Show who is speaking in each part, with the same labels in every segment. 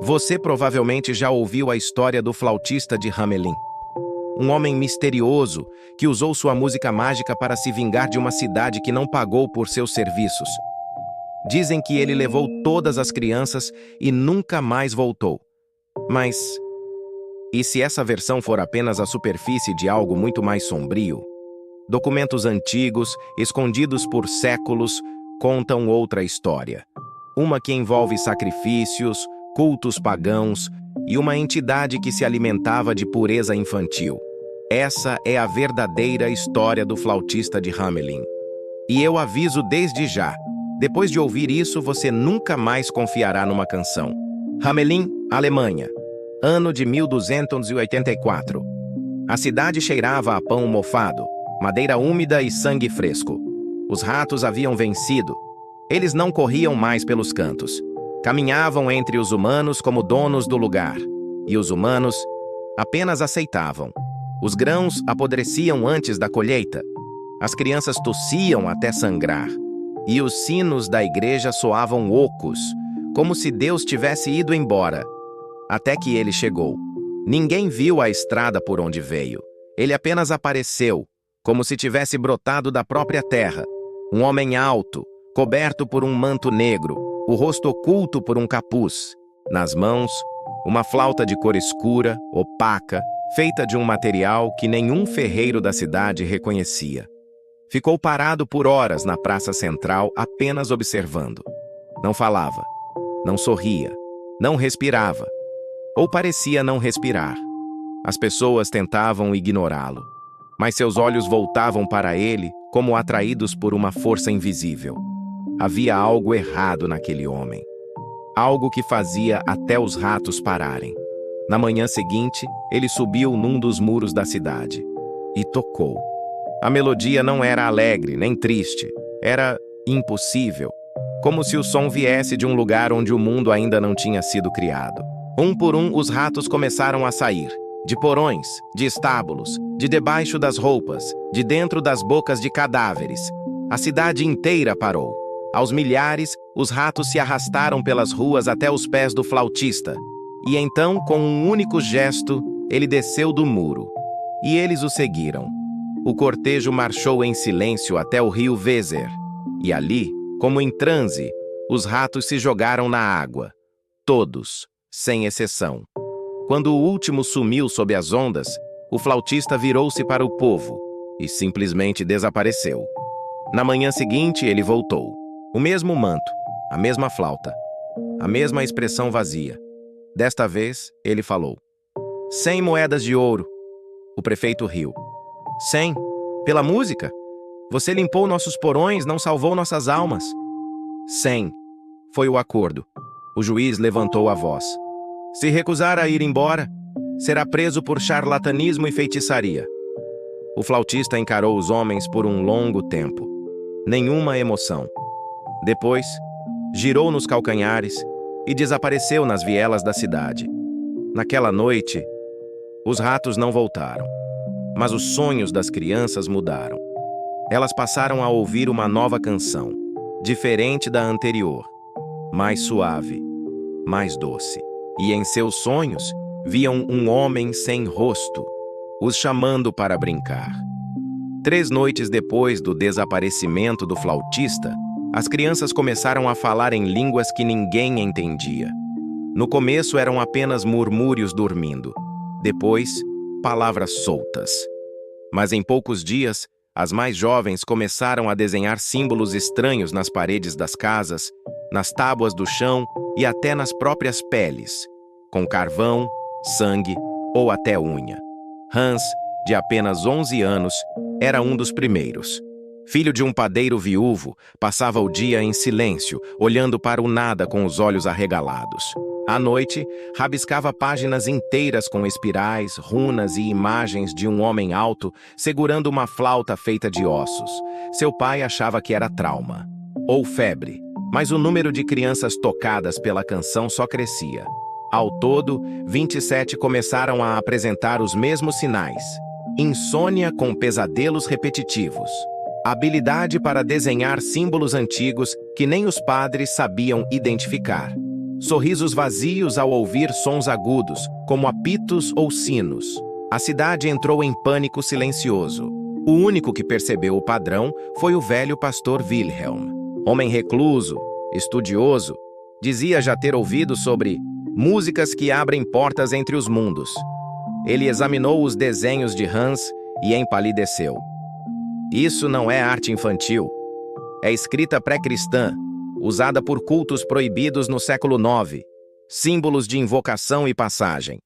Speaker 1: Você provavelmente já ouviu a história do flautista de Hamelin, um homem misterioso que usou sua música mágica para se vingar de uma cidade que não pagou por seus serviços. Dizem que ele levou todas as crianças e nunca mais voltou. Mas, e se essa versão for apenas a superfície de algo muito mais sombrio? Documentos antigos, escondidos por séculos, contam outra história. Uma que envolve sacrifícios, cultos pagãos e uma entidade que se alimentava de pureza infantil. Essa é a verdadeira história do flautista de Hamelin. E eu aviso desde já, depois de ouvir isso, você nunca mais confiará numa canção. Hamelin, Alemanha, ano de 1284. A cidade cheirava a pão mofado, madeira úmida e sangue fresco. Os ratos haviam vencido. Eles não corriam mais pelos cantos. Caminhavam entre os humanos como donos do lugar. E os humanos apenas aceitavam. Os grãos apodreciam antes da colheita. As crianças tossiam até sangrar. E os sinos da igreja soavam ocos, como se Deus tivesse ido embora. Até que ele chegou. Ninguém viu a estrada por onde veio. Ele apenas apareceu, como se tivesse brotado da própria terra. Um homem alto, coberto por um manto negro, o rosto oculto por um capuz. Nas mãos, uma flauta de cor escura, opaca, feita de um material que nenhum ferreiro da cidade reconhecia. Ficou parado por horas na praça central, apenas observando. Não falava, não sorria, não respirava, ou parecia não respirar. As pessoas tentavam ignorá-lo, mas seus olhos voltavam para ele como atraídos por uma força invisível. Havia algo errado naquele homem. Algo que fazia até os ratos pararem. Na manhã seguinte, ele subiu num dos muros da cidade e tocou. A melodia não era alegre nem triste, era impossível, como se o som viesse de um lugar onde o mundo ainda não tinha sido criado. Um por um, os ratos começaram a sair, de porões, de estábulos, de debaixo das roupas, de dentro das bocas de cadáveres. A cidade inteira parou. Aos milhares, os ratos se arrastaram pelas ruas até os pés do flautista. E então, com um único gesto, ele desceu do muro. E eles o seguiram. O cortejo marchou em silêncio até o rio Weser. E ali, como em transe, os ratos se jogaram na água. Todos, sem exceção. Quando o último sumiu sob as ondas, o flautista virou-se para o povo e simplesmente desapareceu. Na manhã seguinte, ele voltou. O mesmo manto, a mesma flauta, a mesma expressão vazia. Desta vez, ele falou: 100 moedas de ouro. O prefeito riu. 100? Pela música? Você limpou nossos porões, não salvou nossas almas. 100. Foi o acordo. O juiz levantou a voz. Se recusar a ir embora, será preso por charlatanismo e feitiçaria. O flautista encarou os homens por um longo tempo. Nenhuma emoção. Depois, girou nos calcanhares e desapareceu nas vielas da cidade. Naquela noite, os ratos não voltaram. Mas os sonhos das crianças mudaram. Elas passaram a ouvir uma nova canção, diferente da anterior, mais suave, mais doce. E em seus sonhos, viam um homem sem rosto, os chamando para brincar. 3 noites depois do desaparecimento do flautista, as crianças começaram a falar em línguas que ninguém entendia. No começo eram apenas murmúrios dormindo. Depois, palavras soltas. Mas em poucos dias, as mais jovens começaram a desenhar símbolos estranhos nas paredes das casas, nas tábuas do chão e até nas próprias peles, com carvão, sangue ou até unha. Hans, de apenas 11 anos, era um dos primeiros. Filho de um padeiro viúvo, passava o dia em silêncio, olhando para o nada com os olhos arregalados. À noite, rabiscava páginas inteiras com espirais, runas e imagens de um homem alto segurando uma flauta feita de ossos. Seu pai achava que era trauma ou febre, mas o número de crianças tocadas pela canção só crescia. Ao todo, 27 começaram a apresentar os mesmos sinais: insônia com pesadelos repetitivos, habilidade para desenhar símbolos antigos que nem os padres sabiam identificar, Sorrisos vazios ao ouvir sons agudos, como apitos ou sinos. A cidade entrou em pânico silencioso. O único que percebeu o padrão foi o velho pastor Wilhelm. Homem recluso, estudioso, dizia já ter ouvido sobre músicas que abrem portas entre os mundos. Ele examinou os desenhos de Hans e empalideceu. Isso não é arte infantil. É escrita pré-cristã, usada por cultos proibidos no século IX, símbolos de invocação e passagem.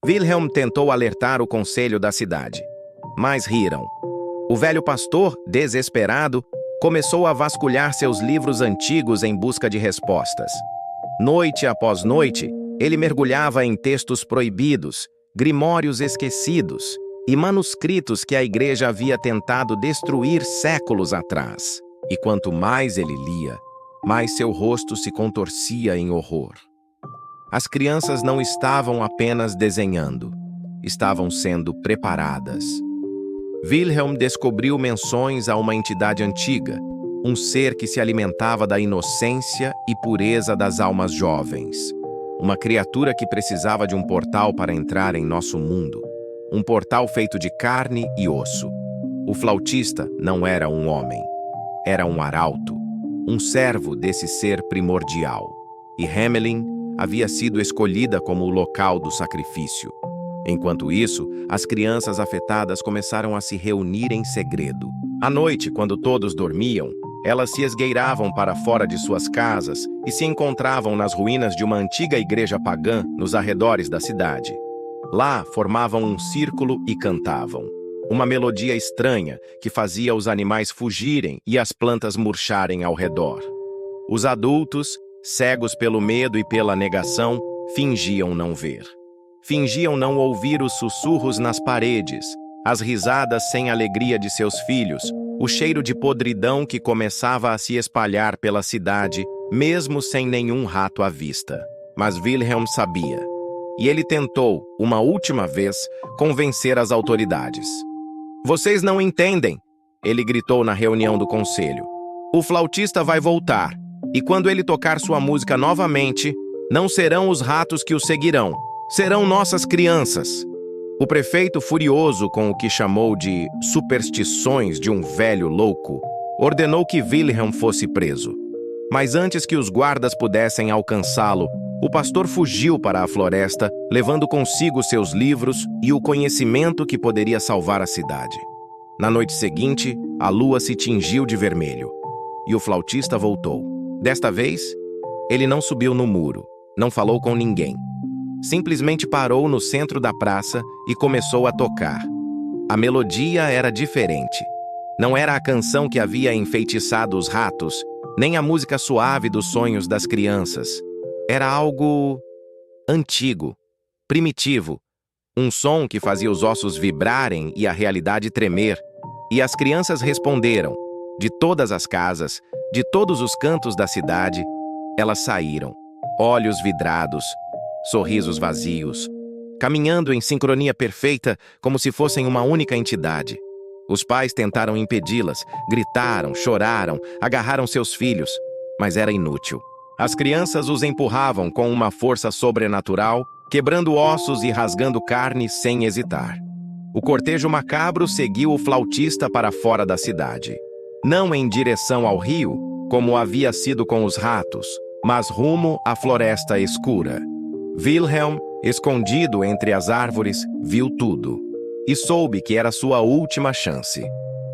Speaker 1: Wilhelm tentou alertar o conselho da cidade, mas riram. O velho pastor, desesperado, começou a vasculhar seus livros antigos em busca de respostas. Noite após noite, ele mergulhava em textos proibidos, grimórios esquecidos e manuscritos que a igreja havia tentado destruir séculos atrás. E quanto mais ele lia, mais seu rosto se contorcia em horror. As crianças não estavam apenas desenhando, estavam sendo preparadas. Wilhelm descobriu menções a uma entidade antiga, um ser que se alimentava da inocência e pureza das almas jovens. Uma criatura que precisava de um portal para entrar em nosso mundo. Um portal feito de carne e osso. O flautista não era um homem. Era um arauto, um servo desse ser primordial. E Hamelin havia sido escolhida como o local do sacrifício. Enquanto isso, as crianças afetadas começaram a se reunir em segredo. À noite, quando todos dormiam, elas se esgueiravam para fora de suas casas e se encontravam nas ruínas de uma antiga igreja pagã nos arredores da cidade. Lá, formavam um círculo e cantavam. Uma melodia estranha que fazia os animais fugirem e as plantas murcharem ao redor. Os adultos, cegos pelo medo e pela negação, fingiam não ver. Fingiam não ouvir os sussurros nas paredes, as risadas sem alegria de seus filhos, o cheiro de podridão que começava a se espalhar pela cidade, mesmo sem nenhum rato à vista. Mas Wilhelm sabia. E ele tentou, uma última vez, convencer as autoridades. "Vocês não entendem", ele gritou na reunião do conselho. "O flautista vai voltar, e quando ele tocar sua música novamente, não serão os ratos que o seguirão, serão nossas crianças." O prefeito, furioso com o que chamou de superstições de um velho louco, ordenou que Wilhelm fosse preso. Mas antes que os guardas pudessem alcançá-lo, o pastor fugiu para a floresta, levando consigo seus livros e o conhecimento que poderia salvar a cidade. Na noite seguinte, a lua se tingiu de vermelho, e o flautista voltou. Desta vez, ele não subiu no muro, não falou com ninguém. Simplesmente parou no centro da praça e começou a tocar. A melodia era diferente. Não era a canção que havia enfeitiçado os ratos, nem a música suave dos sonhos das crianças. Era algo antigo, primitivo, um som que fazia os ossos vibrarem e a realidade tremer. E as crianças responderam. De todas as casas, de todos os cantos da cidade, elas saíram, olhos vidrados, sorrisos vazios, caminhando em sincronia perfeita como se fossem uma única entidade. Os pais tentaram impedi-las, gritaram, choraram, agarraram seus filhos, mas era inútil. As crianças os empurravam com uma força sobrenatural, quebrando ossos e rasgando carne sem hesitar. O cortejo macabro seguiu o flautista para fora da cidade. Não em direção ao rio, como havia sido com os ratos, mas rumo à floresta escura. Wilhelm, escondido entre as árvores, viu tudo. E soube que era sua última chance.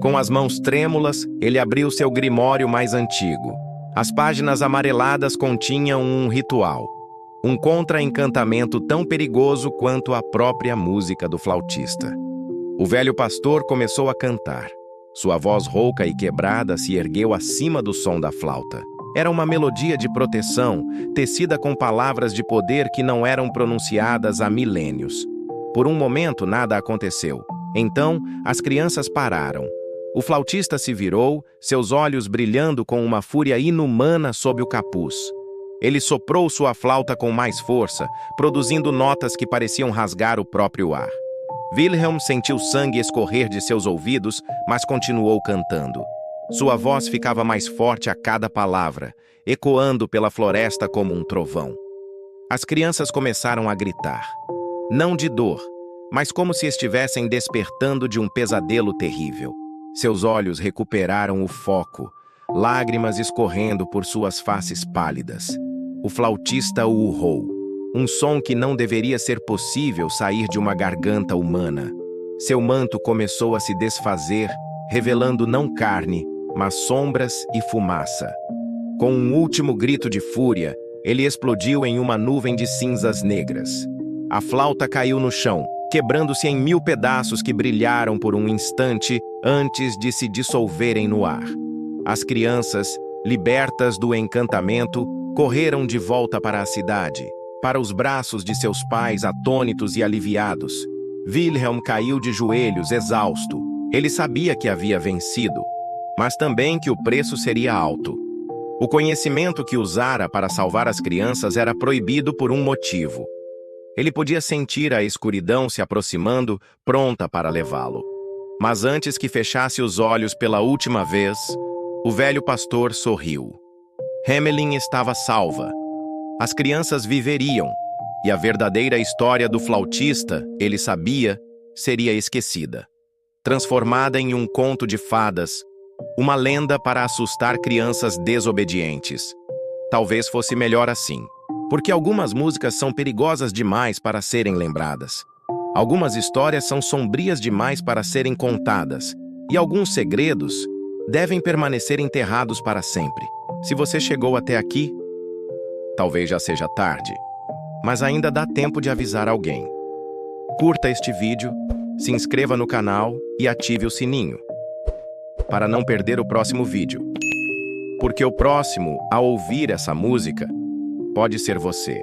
Speaker 1: Com as mãos trêmulas, ele abriu seu grimório mais antigo. As páginas amareladas continham um ritual. Um contra-encantamento tão perigoso quanto a própria música do flautista. O velho pastor começou a cantar. Sua voz rouca e quebrada se ergueu acima do som da flauta. Era uma melodia de proteção, tecida com palavras de poder que não eram pronunciadas há milênios. Por um momento, nada aconteceu. Então, as crianças pararam. O flautista se virou, seus olhos brilhando com uma fúria inumana sob o capuz. Ele soprou sua flauta com mais força, produzindo notas que pareciam rasgar o próprio ar. Wilhelm sentiu sangue escorrer de seus ouvidos, mas continuou cantando. Sua voz ficava mais forte a cada palavra, ecoando pela floresta como um trovão. As crianças começaram a gritar. Não de dor, mas como se estivessem despertando de um pesadelo terrível. Seus olhos recuperaram o foco, lágrimas escorrendo por suas faces pálidas. O flautista urrou, um som que não deveria ser possível sair de uma garganta humana. Seu manto começou a se desfazer, revelando não carne, mas sombras e fumaça. Com um último grito de fúria, ele explodiu em uma nuvem de cinzas negras. A flauta caiu no chão, quebrando-se em 1000 pedaços que brilharam por um instante antes de se dissolverem no ar. As crianças, libertas do encantamento, correram de volta para a cidade, para os braços de seus pais atônitos e aliviados. Wilhelm caiu de joelhos, exausto. Ele sabia que havia vencido, mas também que o preço seria alto. O conhecimento que usara para salvar as crianças era proibido por um motivo. Ele podia sentir a escuridão se aproximando, pronta para levá-lo. Mas antes que fechasse os olhos pela última vez, o velho pastor sorriu. Hamelin estava salva. As crianças viveriam, e a verdadeira história do flautista, ele sabia, seria esquecida. Transformada em um conto de fadas, uma lenda para assustar crianças desobedientes. Talvez fosse melhor assim, porque algumas músicas são perigosas demais para serem lembradas. Algumas histórias são sombrias demais para serem contadas, e alguns segredos devem permanecer enterrados para sempre. Se você chegou até aqui, talvez já seja tarde, mas ainda dá tempo de avisar alguém. Curta este vídeo, se inscreva no canal e ative o sininho, para não perder o próximo vídeo. Porque o próximo a ouvir essa música pode ser você.